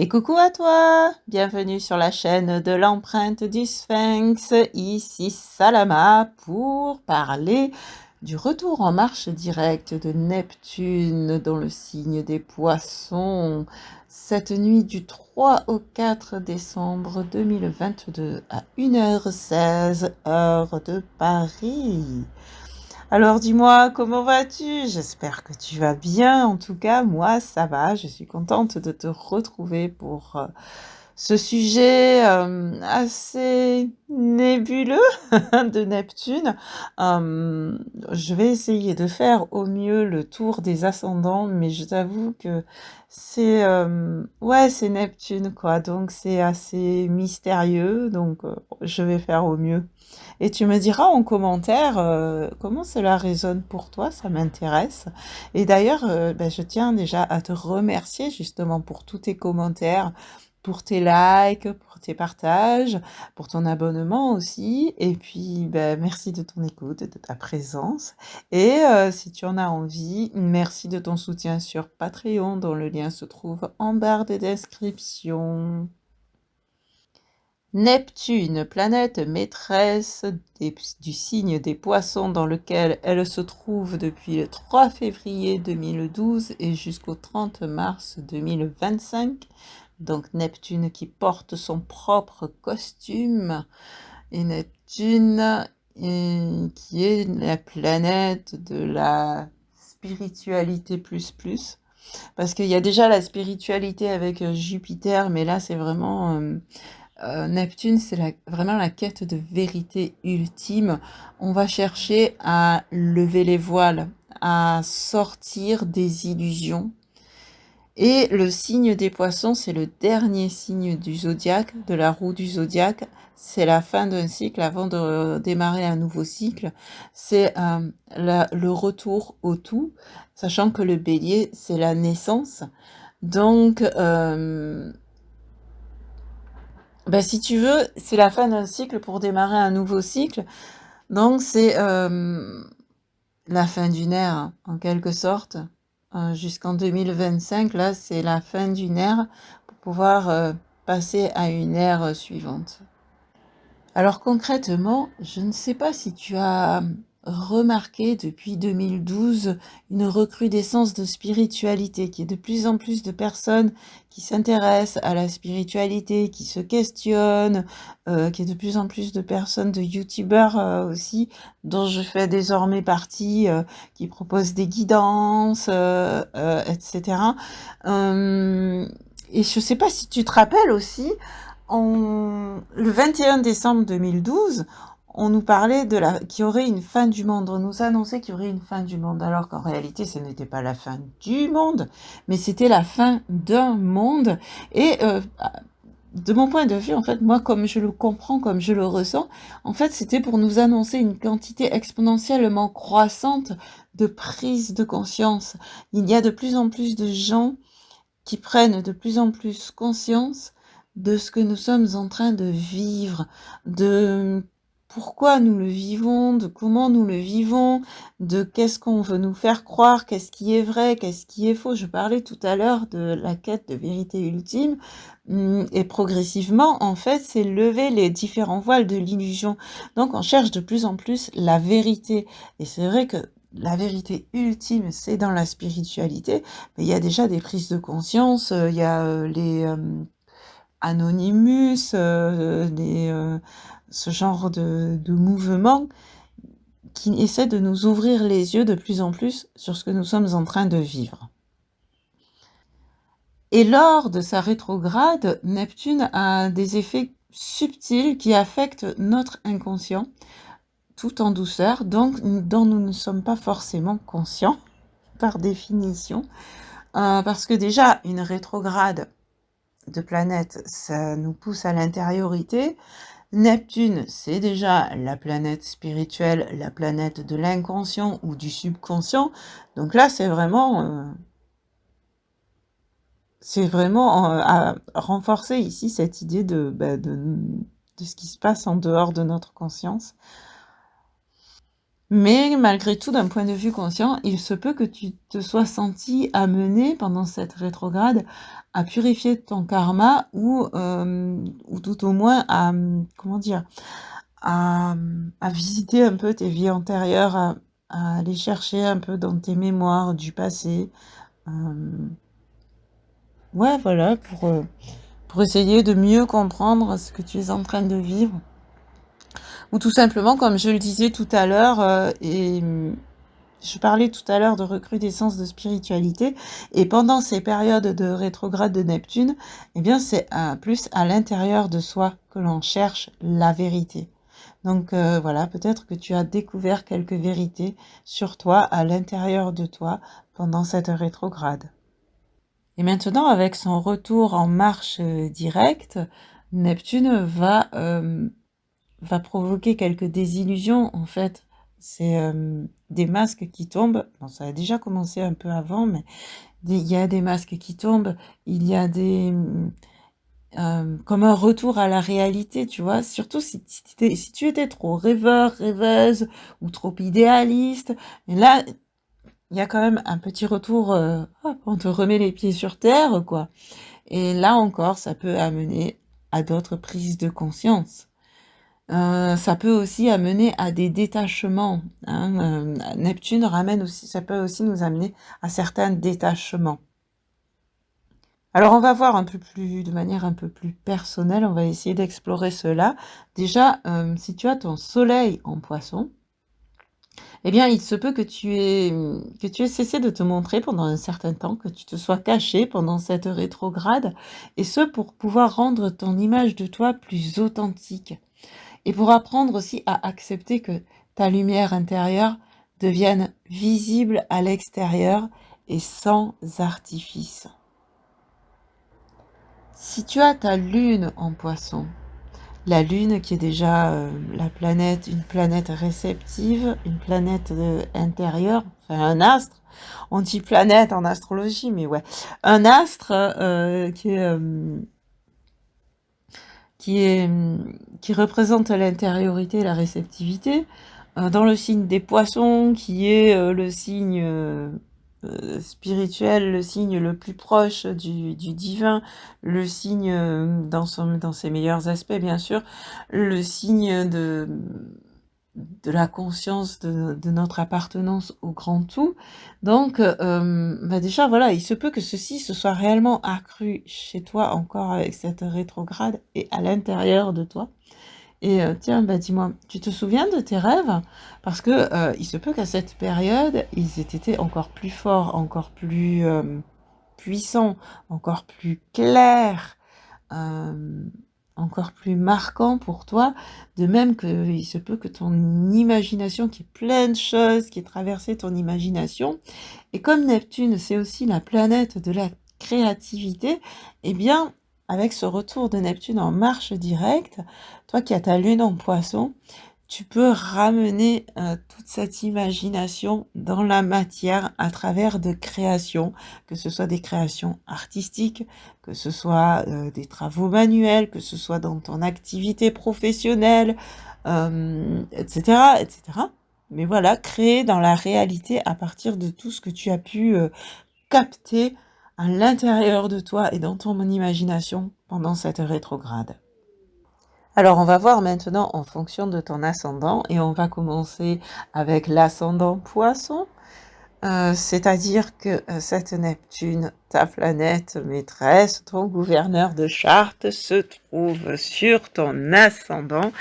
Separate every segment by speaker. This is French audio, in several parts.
Speaker 1: Et coucou à toi! Bienvenue sur la chaîne de l'empreinte du Sphinx. Ici Salama pour parler du retour en marche directe de Neptune dans le signe des Poissons cette nuit du 3 au 4 décembre 2022 à 1h16 heure de Paris. Alors dis-moi, comment vas-tu? J'espère que tu vas bien. En tout cas, moi, ça va. Je suis contente de te retrouver pour ce sujet assez nébuleux de Neptune. Je vais essayer de faire au mieux le tour des ascendants, mais je t'avoue que c'est ouais, c'est Neptune, quoi. Donc c'est assez mystérieux. Donc je vais faire au mieux. Et tu me diras en commentaire comment cela résonne pour toi, ça m'intéresse. Et d'ailleurs, ben, je tiens déjà à te remercier justement pour tous tes commentaires, pour tes likes, pour tes partages, pour ton abonnement aussi. Et puis, ben, merci de ton écoute, de ta présence. Et si tu en as envie, merci de ton soutien sur Patreon, dont le lien se trouve en barre de description. Neptune, planète maîtresse du signe des Poissons dans lequel elle se trouve depuis le 3 février 2012 et jusqu'au 30 mars 2025. Donc Neptune qui porte son propre costume et Neptune qui est la planète de la spiritualité plus. Parce qu'il y a déjà la spiritualité avec Jupiter, mais là c'est vraiment... Neptune, c'est vraiment la quête de vérité ultime. On va chercher à lever les voiles, à sortir des illusions. Et le signe des Poissons, c'est le dernier signe du zodiaque, de la roue du zodiaque. C'est la fin d'un cycle avant de démarrer un nouveau cycle. C'est le retour au tout, sachant que le bélier, c'est la naissance. Donc, ben, si tu veux, c'est la fin d'un cycle pour démarrer un nouveau cycle. Donc, c'est la fin d'une ère, en quelque sorte. Jusqu'en 2025, là, c'est la fin d'une ère pour pouvoir passer à une ère suivante. Alors concrètement, je ne sais pas si tu as remarqué depuis 2012 une recrudescence de spiritualité, qui est de plus en plus de personnes qui s'intéressent à la spiritualité, qui se questionnent, qui est de plus en plus de personnes, de youtubeurs aussi, dont je fais désormais partie, qui proposent des guidances, etc. Et je ne sais pas si tu te rappelles aussi, le 21 décembre 2012, on nous parlait qu'il y aurait une fin du monde. On nous annonçait qu'il y aurait une fin du monde, alors qu'en réalité, ce n'était pas la fin du monde, mais c'était la fin d'un monde. Et de mon point de vue, en fait, moi, comme je le comprends, comme je le ressens, en fait, c'était pour nous annoncer une quantité exponentiellement croissante de prise de conscience. Il y a de plus en plus de gens qui prennent de plus en plus conscience de ce que nous sommes en train de vivre, de pourquoi nous le vivons, de comment nous le vivons, de qu'est-ce qu'on veut nous faire croire, qu'est-ce qui est vrai, qu'est-ce qui est faux. Je parlais tout à l'heure de la quête de vérité ultime, et progressivement, en fait, c'est lever les différents voiles de l'illusion. Donc, on cherche de plus en plus la vérité. Et c'est vrai que la vérité ultime, c'est dans la spiritualité, mais il y a déjà des prises de conscience, il y a les Anonymous, ce genre de mouvement qui essaie de nous ouvrir les yeux de plus en plus sur ce que nous sommes en train de vivre. Et lors de sa rétrograde, Neptune a des effets subtils qui affectent notre inconscient, tout en douceur, donc dont nous ne sommes pas forcément conscients, par définition. Parce que déjà, une rétrograde de planète, ça nous pousse à l'intériorité. Neptune, c'est déjà la planète spirituelle, la planète de l'inconscient ou du subconscient. Donc là, c'est vraiment à renforcer ici cette idée de ce qui se passe en dehors de notre conscience. Mais malgré tout, d'un point de vue conscient, il se peut que tu te sois senti amené pendant cette rétrograde à purifier ton karma ou tout au moins à, comment dire, à visiter un peu tes vies antérieures, à aller chercher un peu dans tes mémoires du passé. Ouais, voilà, pour essayer de mieux comprendre ce que tu es en train de vivre. Ou tout simplement, comme je le disais tout à l'heure, je parlais tout à l'heure de recrudescence de spiritualité, et pendant ces périodes de rétrograde de Neptune, eh bien c'est plus à l'intérieur de soi que l'on cherche la vérité. Donc voilà, peut-être que tu as découvert quelques vérités sur toi, à l'intérieur de toi, pendant cette rétrograde. Et maintenant, avec son retour en marche directe, Neptune va provoquer quelques désillusions, en fait. C'est des masques qui tombent. Bon, ça a déjà commencé un peu avant, mais il y a des masques qui tombent. Il y a comme un retour à la réalité, tu vois. Surtout si tu étais trop rêveur, rêveuse ou trop idéaliste. Et là, il y a quand même un petit retour, hop, on te remet les pieds sur terre, quoi. Et là encore, ça peut amener à d'autres prises de conscience. Ça peut aussi amener à des détachements, hein. Neptune ramène aussi, ça peut aussi nous amener à certains détachements. Alors on va voir de manière un peu plus personnelle, on va essayer d'explorer cela. Déjà, si tu as ton soleil en poisson, eh bien il se peut que tu aies cessé de te montrer pendant un certain temps, que tu te sois caché pendant cette rétrograde, et ce pour pouvoir rendre ton image de toi plus authentique. Et pour apprendre aussi à accepter que ta lumière intérieure devienne visible à l'extérieur et sans artifice. Si tu as ta lune en poisson, la lune qui est déjà une planète réceptive, une planète intérieure, enfin un astre, on dit planète en astrologie, mais ouais, un astre qui est, qui représente l'intériorité et la réceptivité, dans le signe des poissons, qui est le signe spirituel, le signe le plus proche du divin, le signe dans ses meilleurs aspects, bien sûr, le signe de la conscience de notre appartenance au grand tout. Donc, bah déjà, voilà, il se peut que ceci se soit réellement accru chez toi encore avec cette rétrograde et à l'intérieur de toi. Et tiens, bah dis-moi, tu te souviens de tes rêves? Parce que il se peut qu'à cette période, ils aient été encore plus forts, encore plus puissants, encore plus clairs, euh, encore plus marquants pour toi. De même qu'il se peut que ton imagination, qui est plein de choses, qui ait traversé ton imagination, et comme Neptune, c'est aussi la planète de la créativité, eh bien, avec ce retour de Neptune en marche directe, toi qui as ta lune en poisson, tu peux ramener toute cette imagination dans la matière à travers de créations, que ce soit des créations artistiques, que ce soit des travaux manuels, que ce soit dans ton activité professionnelle, etc., etc. Mais voilà, créer dans la réalité à partir de tout ce que tu as pu capter à l'intérieur de toi et dans ton imagination pendant cette rétrograde. Alors, on va voir maintenant en fonction de ton ascendant et on va commencer avec l'ascendant Poisson. C'est-à-dire que cette Neptune, ta planète maîtresse, ton gouverneur de charte, se trouve sur ton ascendant,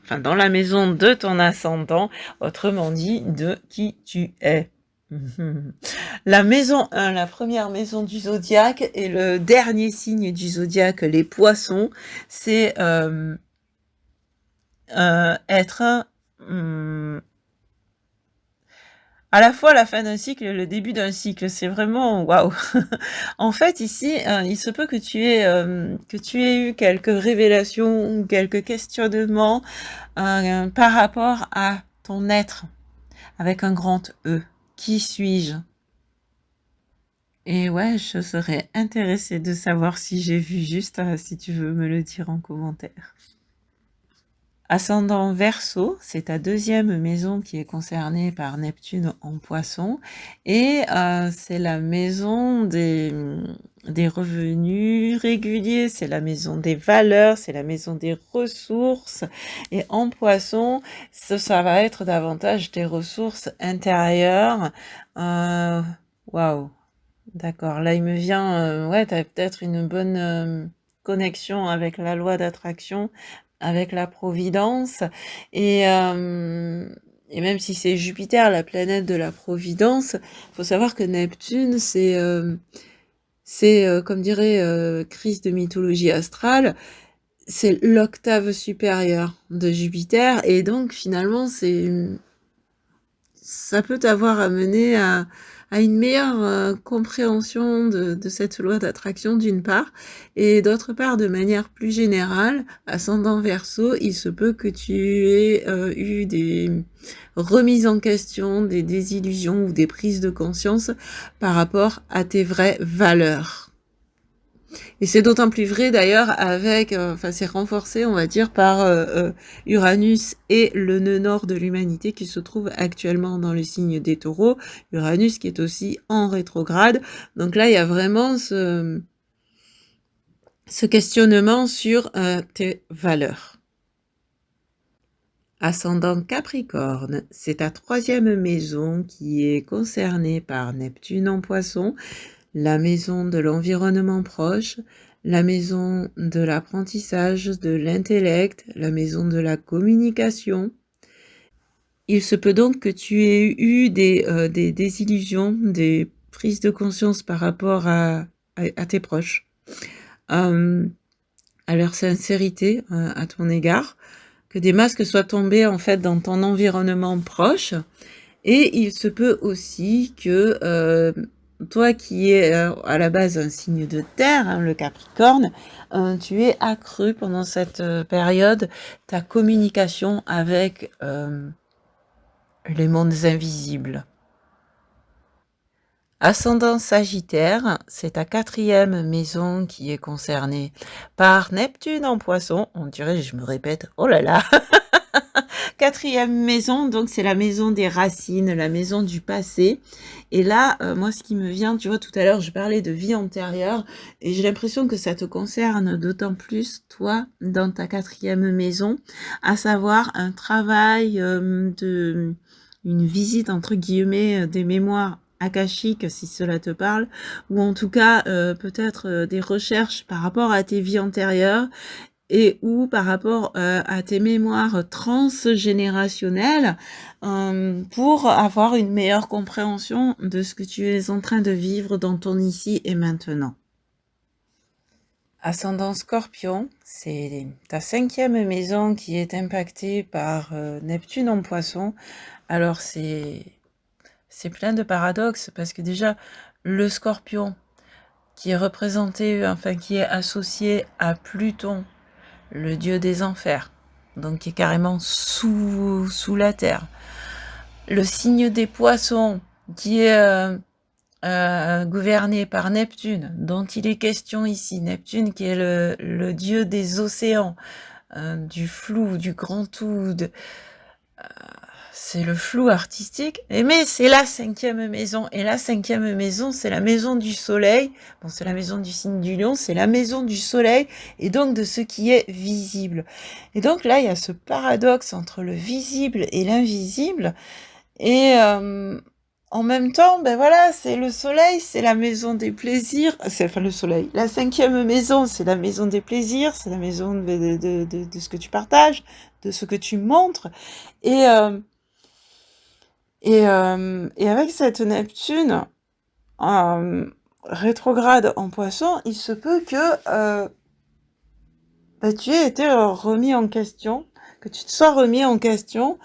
Speaker 1: enfin dans la maison de ton ascendant, autrement dit, de qui tu es. La maison 1, la première maison du zodiaque, et le dernier signe du zodiaque, les poissons, c'est être à la fois la fin d'un cycle et le début d'un cycle. C'est vraiment waouh. En fait, ici, il se peut que tu aies eu quelques révélations ou quelques questionnements par rapport à ton être avec un grand E. Qui suis-je? Et ouais, je serais intéressée de savoir si j'ai vu juste, si tu veux me le dire en commentaire. Ascendant Verseau, c'est ta deuxième maison qui est concernée par Neptune en Poisson et c'est la maison des revenus réguliers, c'est la maison des valeurs, c'est la maison des ressources et en Poisson, ça va être davantage tes ressources intérieures. Waouh, d'accord, là il me vient, ouais, tu as peut-être une bonne connexion avec la loi d'attraction, avec la providence et même si c'est Jupiter, la planète de la providence, faut savoir que Neptune, c'est comme dirait Chris de Mythologie astrale, c'est l'octave supérieure de Jupiter et donc finalement ça peut t'avoir amené à une meilleure compréhension de cette loi d'attraction d'une part, et d'autre part, de manière plus générale, ascendant Verseau, il se peut que tu aies eu des remises en question, des désillusions ou des prises de conscience par rapport à tes vraies valeurs. Et c'est d'autant plus vrai d'ailleurs avec, enfin c'est renforcé on va dire par Uranus et le nœud nord de l'humanité qui se trouve actuellement dans le signe des Taureaux, Uranus qui est aussi en rétrograde. Donc là il y a vraiment ce questionnement sur tes valeurs. Ascendant Capricorne, c'est ta troisième maison qui est concernée par Neptune en Poisson, la maison de l'environnement proche, la maison de l'apprentissage, de l'intellect, la maison de la communication. Il se peut donc que tu aies eu des désillusions, des prises de conscience par rapport à tes proches, à leur sincérité à ton égard, que des masques soient tombés en fait dans ton environnement proche. Et il se peut aussi que toi qui es à la base un signe de terre, hein, le Capricorne, tu aies accru pendant cette période ta communication avec les mondes invisibles. Ascendant Sagittaire, c'est ta quatrième maison qui est concernée par Neptune en Poisson. On dirait, je me répète, oh là là. Quatrième maison, donc c'est la maison des racines, la maison du passé. Et là, moi, ce qui me vient, tu vois, tout à l'heure, je parlais de vie antérieure, et j'ai l'impression que ça te concerne d'autant plus, toi, dans ta quatrième maison, à savoir un travail une visite, entre guillemets, des mémoires akashiques, si cela te parle, ou en tout cas, peut-être des recherches par rapport à tes vies antérieures, et ou par rapport à tes mémoires transgénérationnelles pour avoir une meilleure compréhension de ce que tu es en train de vivre dans ton ici et maintenant. Ascendant Scorpion, c'est ta cinquième maison qui est impactée par Neptune en Poisson. Alors c'est plein de paradoxes parce que déjà le Scorpion qui est représenté, enfin qui est associé à Pluton, le dieu des enfers, donc qui est carrément sous la terre. Le signe des poissons, qui est gouverné par Neptune, dont il est question ici. Neptune qui est le dieu des océans, du flou, du grand tout, c'est le flou artistique, mais c'est la cinquième maison, et la cinquième maison, c'est la maison du soleil, bon, c'est la maison du signe du lion, c'est la maison du soleil, et donc de ce qui est visible. Et donc là, il y a ce paradoxe entre le visible et l'invisible, et en même temps, ben voilà, c'est le soleil, c'est la maison des plaisirs, enfin le soleil, la cinquième maison, c'est la maison des plaisirs, c'est la maison de ce que tu partages, de ce que tu montres, et avec cette Neptune rétrograde en Poisson, il se peut que tu aies été remis en question, que tu te sois remis en question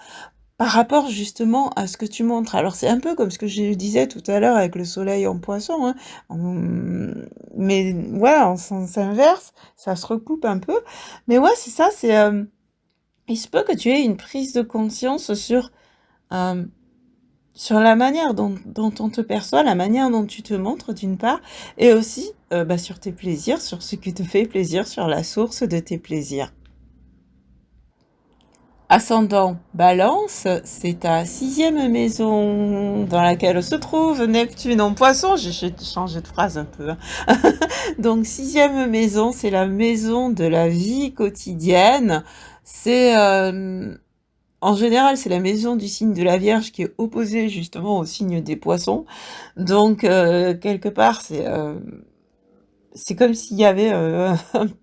Speaker 1: par rapport justement à ce que tu montres. Alors c'est un peu comme ce que je disais tout à l'heure avec le soleil en Poisson, hein. Mais ouais, en sens inverse, ça se recoupe un peu. Mais ouais, c'est ça, il se peut que tu aies une prise de conscience sur la manière dont on te perçoit, la manière dont tu te montres d'une part, et aussi sur tes plaisirs, sur ce qui te fait plaisir, sur la source de tes plaisirs. Ascendant Balance, c'est ta 6e maison dans laquelle se trouve Neptune en Poisson. J'ai changé de phrase un peu, hein. Donc 6e maison, c'est la maison de la vie quotidienne. C'est en général, c'est la maison du signe de la Vierge qui est opposée justement au signe des Poissons. Donc quelque part, c'est comme s'il y avait un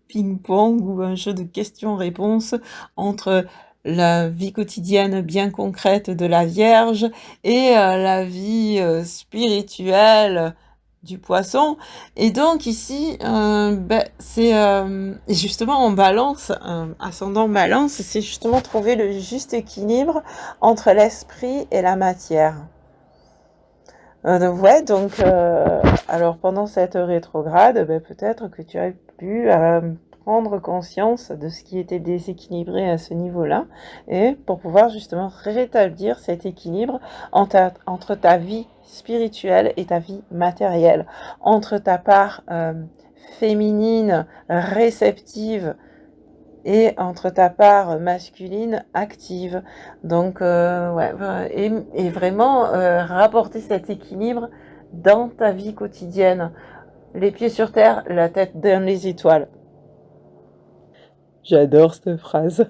Speaker 1: ping-pong ou un jeu de questions-réponses entre la vie quotidienne bien concrète de la Vierge et la vie spirituelle du Poisson. Et donc ici, c'est et justement en Balance, ascendant Balance, c'est justement trouver le juste équilibre entre l'esprit et la matière. Ouais, donc, alors pendant cette rétrograde, peut-être que tu as pu prendre conscience de ce qui était déséquilibré à ce niveau-là, et pour pouvoir justement rétablir cet équilibre entre ta vie spirituelle et ta vie matérielle, entre ta part féminine, réceptive, et entre ta part masculine active. Donc, ouais, et vraiment rapporter cet équilibre dans ta vie quotidienne. Les pieds sur terre, la tête dans les étoiles. J'adore cette phrase.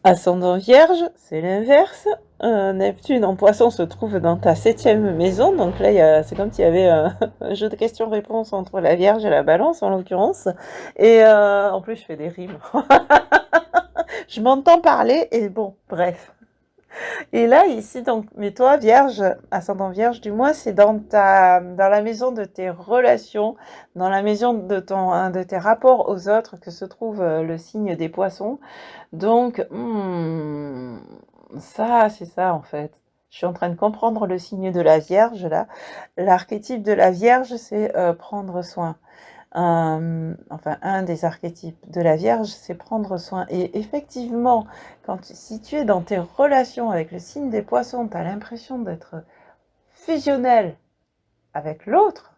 Speaker 1: Ascendant Vierge, c'est l'inverse. Neptune en Poisson se trouve dans ta 7e maison. Donc là, c'est comme s'il y avait un jeu de questions-réponses entre la Vierge et la Balance, en l'occurrence. Et en plus, je fais des rimes. Je m'entends parler et bon, bref. Et là, ici, donc, mais toi, Vierge, ascendant Vierge, du moins, c'est dans la maison de tes relations, dans la maison de tes rapports aux autres que se trouve le signe des Poissons. Donc, ça, c'est ça, en fait. Je suis en train de comprendre le signe de la Vierge, là. L'archétype de la Vierge, c'est prendre soin. Enfin, un des archétypes de la Vierge, c'est prendre soin. Et effectivement, si tu es dans tes relations avec le signe des Poissons, tu as l'impression d'être fusionnel avec l'autre.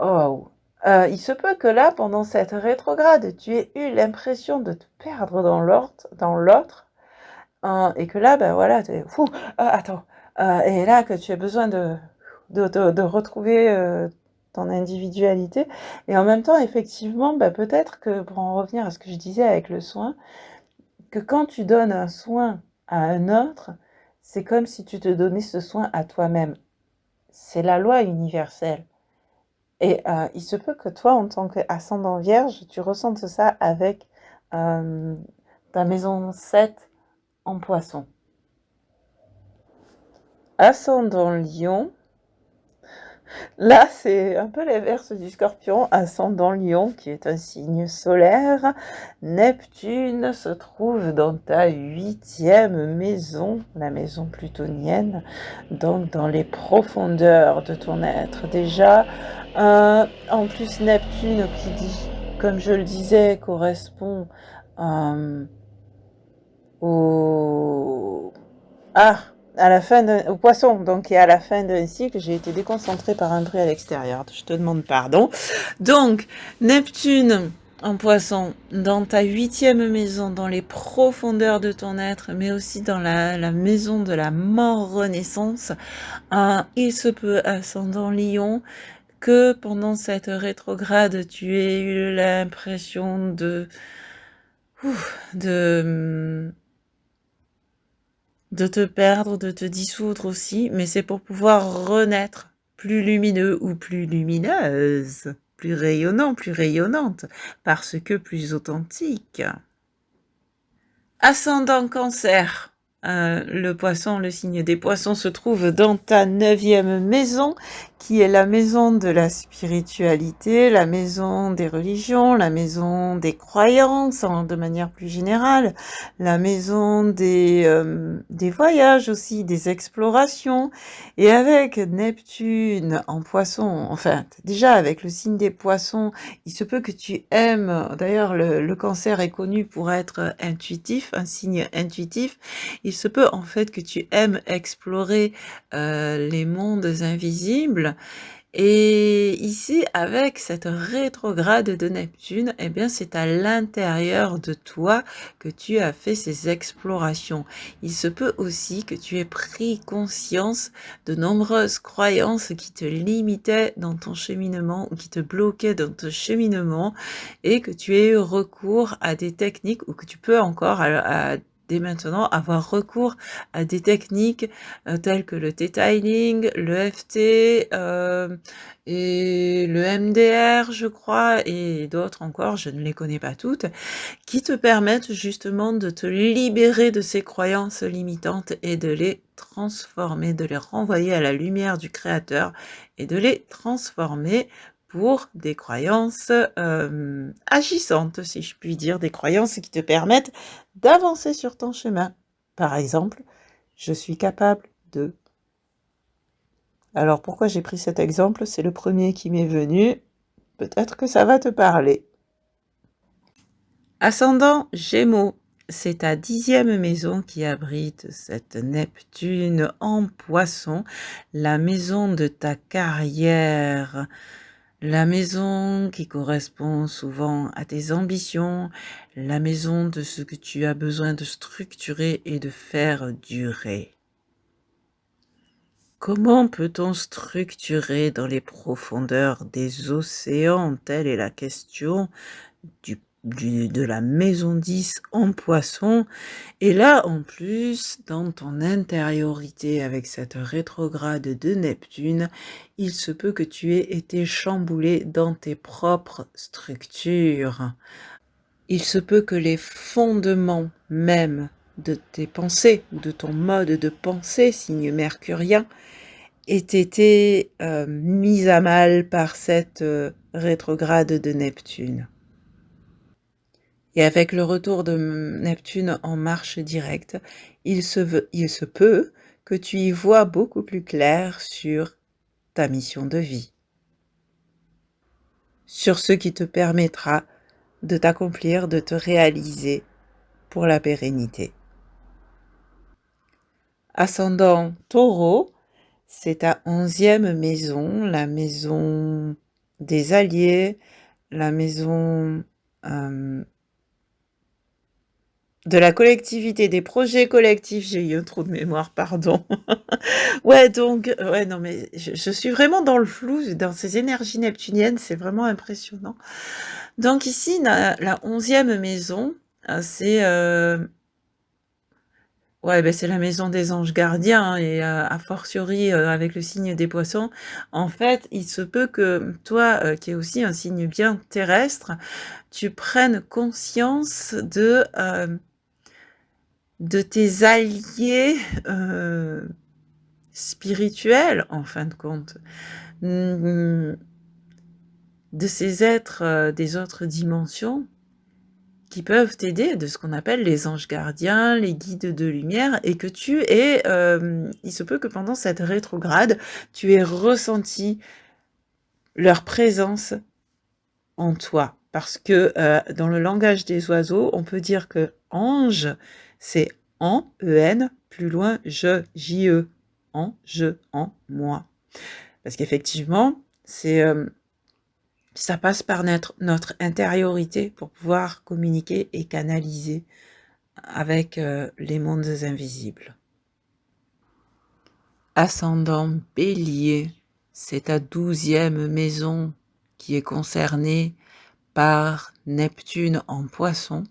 Speaker 1: Oh, il se peut que là, pendant cette rétrograde, tu aies eu l'impression de te perdre dans l'autre, et que là, voilà, tu es fou, attends, et là que tu as besoin de retrouver ton individualité. Et en même temps, effectivement, peut-être que, pour en revenir à ce que je disais avec le soin, que quand tu donnes un soin à un autre, c'est comme si tu te donnais ce soin à toi-même. C'est la loi universelle. Et il se peut que toi, en tant qu'ascendant Vierge, tu ressentes ça avec ta maison 7 en Poisson. Ascendant Lion, là, c'est un peu l'inverse du Scorpion. Ascendant Lion, qui est un signe solaire. Neptune se trouve dans ta 8e maison, la maison plutonienne, donc dans les profondeurs de ton être. Déjà, en plus, Neptune, qui dit, comme je le disais, correspond au... à la fin au Poisson, donc, et à la fin d'un cycle, j'ai été déconcentrée par un bruit à l'extérieur. Je te demande pardon. Donc, Neptune en Poisson, dans ta 8e maison, dans les profondeurs de ton être, mais aussi dans la maison de la mort-renaissance, il se peut, ascendant Lion, que pendant cette rétrograde, tu aies eu l'impression de te perdre, de te dissoudre aussi, mais c'est pour pouvoir renaître plus lumineux ou plus lumineuse, plus rayonnant, plus rayonnante, parce que plus authentique. Ascendant Cancer, le Poisson, le signe des Poissons se trouve dans ta 9e maison, qui est la maison de la spiritualité, la maison des religions, la maison des croyances de manière plus générale, la maison des voyages aussi, des explorations. Et avec Neptune en Poisson, enfin déjà avec le signe des Poissons, il se peut que tu aimes, d'ailleurs le Cancer est connu pour être intuitif, un signe intuitif. Il se peut en fait que tu aimes explorer les mondes invisibles, Et ici, avec cette rétrograde de Neptune, eh bien, c'est à l'intérieur de toi que tu as fait ces explorations. Il se peut aussi que tu aies pris conscience de nombreuses croyances qui te limitaient dans ton cheminement ou qui te bloquaient dans ton cheminement et que tu aies eu recours à des techniques ou que tu peux encore dès maintenant avoir recours à des techniques telles que le T-Tiling, le FT et le MDR, je crois, et d'autres encore, je ne les connais pas toutes, qui te permettent justement de te libérer de ces croyances limitantes et de les transformer, de les renvoyer à la lumière du Créateur et de les transformer pour des croyances agissantes, si je puis dire, des croyances qui te permettent d'avancer sur ton chemin. Par exemple, je suis capable de... Alors pourquoi j'ai pris cet exemple? C'est le premier qui m'est venu. Peut-être que ça va te parler. Ascendant Gémeaux, c'est ta 10e maison qui abrite cette Neptune en Poisson, la maison de ta carrière, la maison qui correspond souvent à tes ambitions, la maison de ce que tu as besoin de structurer et de faire durer. Comment peut-on structurer dans les profondeurs des océans? Telle est la question de la maison 10 en Poisson. Et là, en plus, dans ton intériorité avec cette rétrograde de Neptune, il se peut que tu aies été chamboulé dans tes propres structures. Il se peut que les fondements même de tes pensées, ou de ton mode de pensée, signe mercurien, aient été mis à mal par cette rétrograde de Neptune. Et avec le retour de Neptune en marche directe, il se peut que tu y vois beaucoup plus clair sur ta mission de vie, sur ce qui te permettra de t'accomplir, de te réaliser pour la pérennité. Ascendant Taureau, c'est ta 11e maison, la maison des alliés, la maison de la collectivité, des projets collectifs. J'ai eu un trou de mémoire, pardon. Ouais, donc, ouais, non, mais je suis vraiment dans le flou, dans ces énergies neptuniennes, c'est vraiment impressionnant. Donc ici, la 11e maison, c'est ouais, ben c'est la maison des anges gardiens, hein, et a fortiori avec le signe des poissons. En fait, il se peut que toi, qui es aussi un signe bien terrestre, tu prennes conscience de tes alliés spirituels, en fin de compte, de ces êtres des autres dimensions qui peuvent t'aider, de ce qu'on appelle les anges gardiens, les guides de lumière, et que tu aies, il se peut que pendant cette rétrograde, tu aies ressenti leur présence en toi. Parce que dans le langage des oiseaux, on peut dire que ange, c'est en, E-N, plus loin, je, J-E, en, je, en, moi. Parce qu'effectivement, ça passe par notre intériorité pour pouvoir communiquer et canaliser avec les mondes invisibles. Ascendant Bélier, c'est ta 12e maison qui est concernée par Neptune en Poisson.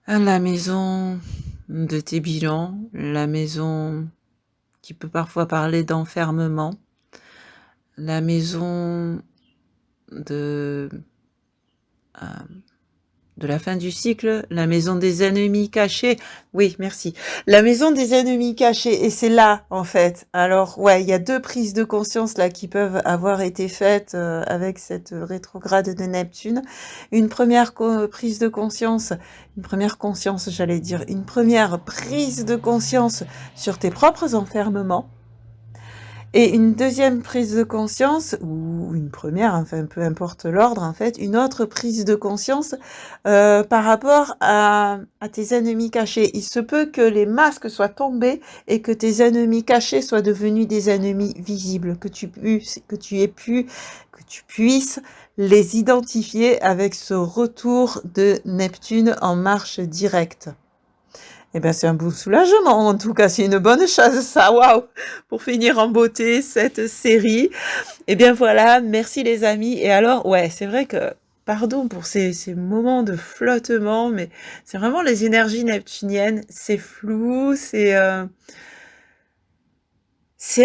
Speaker 1: La maison de tes bilans, la maison qui peut parfois parler d'enfermement, la maison de la fin du cycle, la maison des ennemis cachés. Oui, merci. La maison des ennemis cachés, et c'est là, en fait. Alors, ouais, il y a 2 prises de conscience là qui peuvent avoir été faites avec cette rétrograde de Neptune. Une première prise de conscience sur tes propres enfermements. Et une deuxième prise de conscience, ou une première, enfin peu importe l'ordre en fait, une autre prise de conscience par rapport à tes ennemis cachés. Il se peut que les masques soient tombés et que tes ennemis cachés soient devenus des ennemis visibles, que tu puisses les identifier avec ce retour de Neptune en marche directe. Eh ben, c'est un beau soulagement, en tout cas, c'est une bonne chose, ça, waouh! Pour finir en beauté cette série. Eh bien voilà, merci les amis. Et alors, ouais, c'est vrai que, pardon pour ces moments de flottement, mais c'est vraiment les énergies neptuniennes, c'est flou, c'est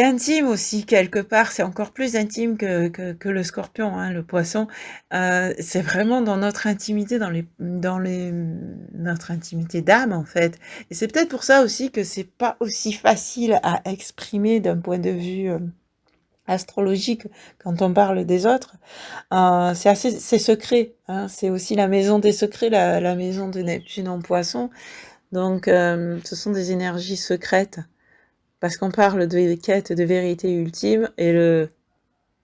Speaker 1: intime aussi quelque part, c'est encore plus intime que le scorpion, hein, le poisson. C'est vraiment dans notre intimité, notre intimité d'âme en fait. Et c'est peut-être pour ça aussi que c'est pas aussi facile à exprimer d'un point de vue astrologique quand on parle des autres. C'est secret, hein, c'est aussi la maison des secrets, la maison de Neptune en poisson. Donc ce sont des énergies secrètes. Parce qu'on parle de quête de vérité ultime et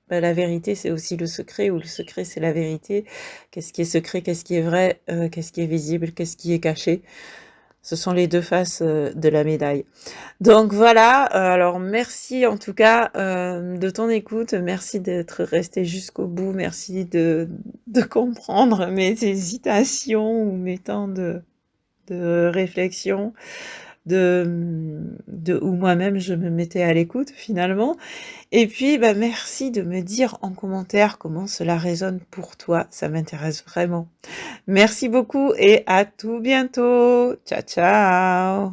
Speaker 1: la vérité c'est aussi le secret, ou le secret c'est la vérité. Qu'est-ce qui est secret, qu'est-ce qui est vrai, qu'est-ce qui est visible, qu'est-ce qui est caché. Ce sont les deux faces de la médaille. Donc voilà, alors merci en tout cas de ton écoute, merci d'être resté jusqu'au bout, merci de comprendre mes hésitations ou mes temps de réflexion. Où moi-même je me mettais à l'écoute finalement. Et puis merci de me dire en commentaire comment cela résonne pour toi, ça m'intéresse vraiment. Merci beaucoup et à tout bientôt. Ciao ciao.